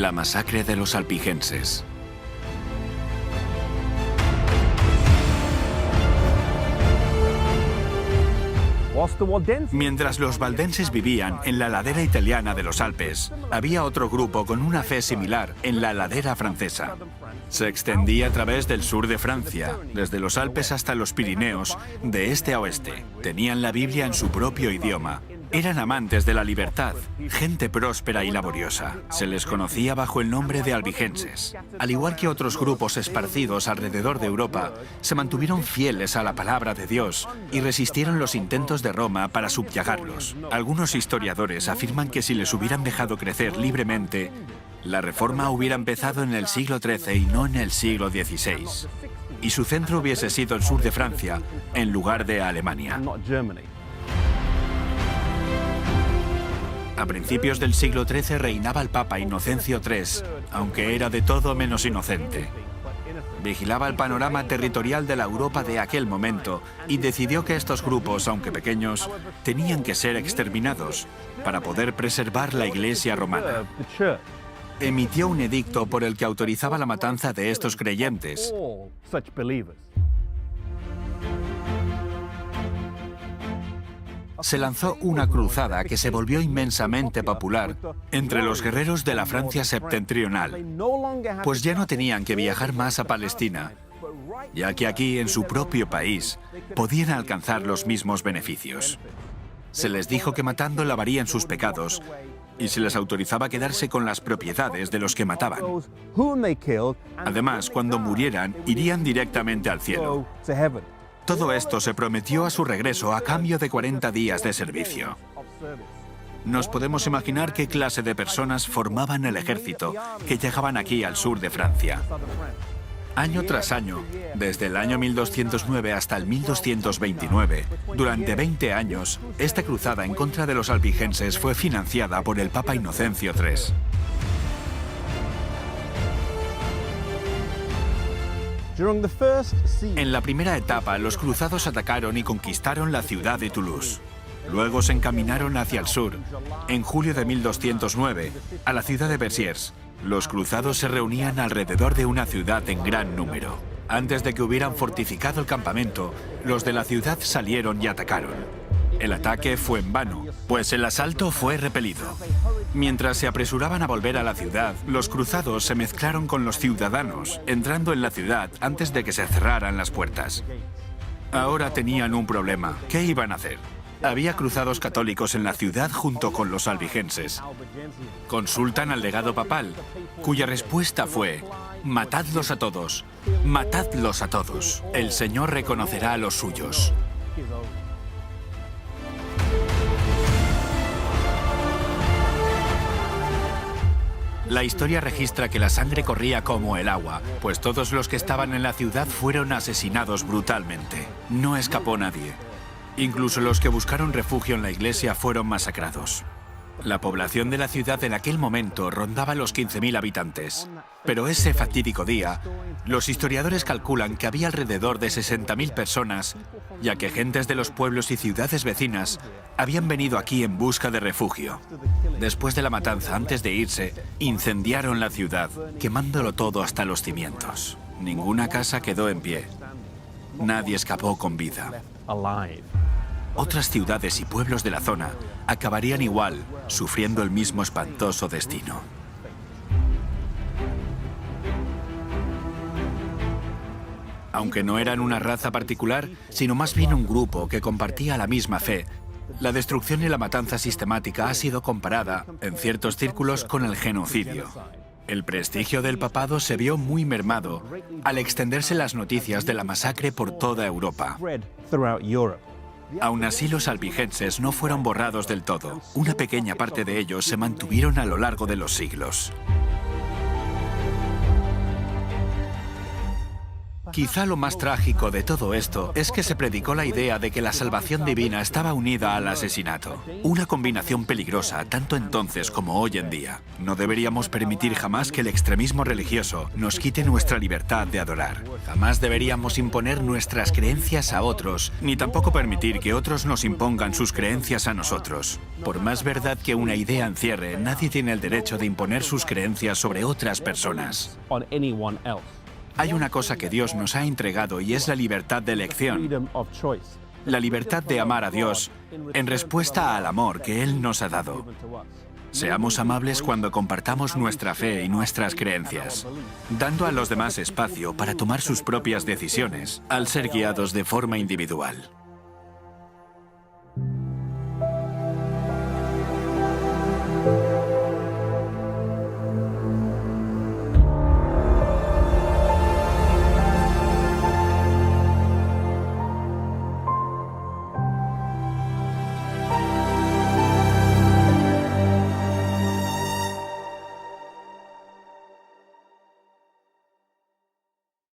La masacre de los albigenses. Mientras los valdenses vivían en la ladera italiana de los Alpes, había otro grupo con una fe similar en la ladera francesa. Se extendía a través del sur de Francia, desde los Alpes hasta los Pirineos, de este a oeste. Tenían la Biblia en su propio idioma. Eran amantes de la libertad, gente próspera y laboriosa. Se les conocía bajo el nombre de albigenses. Al igual que otros grupos esparcidos alrededor de Europa, se mantuvieron fieles a la palabra de Dios y resistieron los intentos de Roma para subyagarlos. Algunos historiadores afirman que si les hubieran dejado crecer libremente, la reforma hubiera empezado en el siglo XIII y no en el siglo XVI. Y su centro hubiese sido el sur de Francia, en lugar de Alemania. A principios del siglo XIII reinaba el Papa Inocencio III, aunque era de todo menos inocente. Vigilaba el panorama territorial de la Europa de aquel momento y decidió que estos grupos, aunque pequeños, tenían que ser exterminados para poder preservar la Iglesia romana. Emitió un edicto por el que autorizaba la matanza de estos creyentes. Se lanzó una cruzada que se volvió inmensamente popular entre los guerreros de la Francia septentrional, pues ya no tenían que viajar más a Palestina, ya que aquí, en su propio país, podían alcanzar los mismos beneficios. Se les dijo que matando lavarían sus pecados y se les autorizaba quedarse con las propiedades de los que mataban. Además, cuando murieran, irían directamente al cielo. Todo esto se prometió a su regreso a cambio de 40 días de servicio. Nos podemos imaginar qué clase de personas formaban el ejército que llegaban aquí al sur de Francia. Año tras año, desde el año 1209 hasta el 1229, durante 20 años, esta cruzada en contra de los albigenses fue financiada por el Papa Inocencio III. En la primera etapa, los cruzados atacaron y conquistaron la ciudad de Toulouse. Luego se encaminaron hacia el sur. En julio de 1209, a la ciudad de Béziers, los cruzados se reunían alrededor de una ciudad en gran número. Antes de que hubieran fortificado el campamento, los de la ciudad salieron y atacaron. El ataque fue en vano, pues el asalto fue repelido. Mientras se apresuraban a volver a la ciudad, los cruzados se mezclaron con los ciudadanos, entrando en la ciudad antes de que se cerraran las puertas. Ahora tenían un problema. ¿Qué iban a hacer? Había cruzados católicos en la ciudad junto con los albigenses. Consultan al legado papal, cuya respuesta fue: matadlos a todos, matadlos a todos. El Señor reconocerá a los suyos. La historia registra que la sangre corría como el agua, pues todos los que estaban en la ciudad fueron asesinados brutalmente. No escapó nadie. Incluso los que buscaron refugio en la iglesia fueron masacrados. La población de la ciudad en aquel momento rondaba los 15.000 habitantes. Pero ese fatídico día, los historiadores calculan que había alrededor de 60.000 personas, ya que gentes de los pueblos y ciudades vecinas habían venido aquí en busca de refugio. Después de la matanza, antes de irse, incendiaron la ciudad, quemándolo todo hasta los cimientos. Ninguna casa quedó en pie. Nadie escapó con vida. Otras ciudades y pueblos de la zona acabarían igual, sufriendo el mismo espantoso destino. Aunque no eran una raza particular, sino más bien un grupo que compartía la misma fe, la destrucción y la matanza sistemática ha sido comparada, en ciertos círculos, con el genocidio. El prestigio del papado se vio muy mermado al extenderse las noticias de la masacre por toda Europa. Aún así, los albigenses no fueron borrados del todo. Una pequeña parte de ellos se mantuvieron a lo largo de los siglos. Quizá lo más trágico de todo esto es que se predicó la idea de que la salvación divina estaba unida al asesinato. Una combinación peligrosa tanto entonces como hoy en día. No deberíamos permitir jamás que el extremismo religioso nos quite nuestra libertad de adorar. Jamás deberíamos imponer nuestras creencias a otros, ni tampoco permitir que otros nos impongan sus creencias a nosotros. Por más verdad que una idea encierre, nadie tiene el derecho de imponer sus creencias sobre otras personas. Hay una cosa que Dios nos ha entregado y es la libertad de elección. La libertad de amar a Dios en respuesta al amor que Él nos ha dado. Seamos amables cuando compartamos nuestra fe y nuestras creencias, dando a los demás espacio para tomar sus propias decisiones, al ser guiados de forma individual.